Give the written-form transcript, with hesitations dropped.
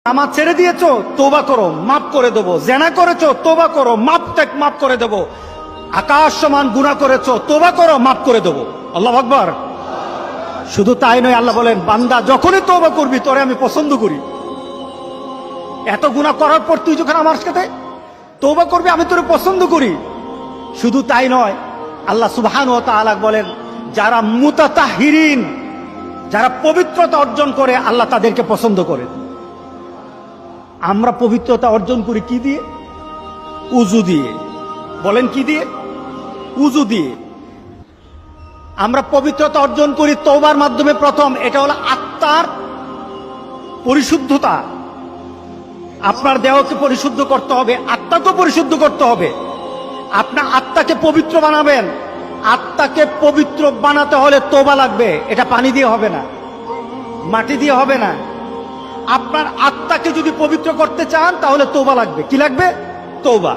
নামাজ ছেড়ে দিয়েছো, তওবা করো, মাফ করে দেবো। জেনা করেছো, তওবা করো, মাফ করে দেবো। আকাশ সমান গুনাহ করেছো, তওবা করো, মাফ করে দেবো। আল্লাহু আকবার। শুধু তাই নয়, আল্লাহ বলেন, বান্দা যখনই তওবা করবি তোরে আমি পছন্দ করি। এত গুনাহ করার পর তুই যখন আমার সাথে তওবা করবি, আমি তোরে পছন্দ করি। শুধু তাই নয়, আল্লাহ সুবহানাহু ওয়া তাআলা বলেন, যারা মুতাতাহহিরিন, যারা পবিত্রতা অর্জন করে, আল্লাহ তাদেরকে পছন্দ করেন। আমরা পবিত্রতা অর্জন করি কি দিয়ে? উযু দিয়ে। বলেন কি দিয়ে? উযু দিয়ে। আমরা পবিত্রতা অর্জন করি তওবার মাধ্যমে। প্রথম, এটা হলো আত্মার পরিশুদ্ধতা। আপনার দেহকে পরিশুদ্ধ করতে হবে, আত্মাকে পরিশুদ্ধ করতে হবে। আপনার আত্মাকে পবিত্র বানাবেন। আত্মাকে পবিত্র বানাতে হলে তওবা লাগবে। এটা পানি দিয়ে হবে না, মাটি দিয়ে হবে না। আপনার আত্মাকে যদি পবিত্র করতে চান তাহলে তওবা লাগবে। কি লাগবে? তওবা।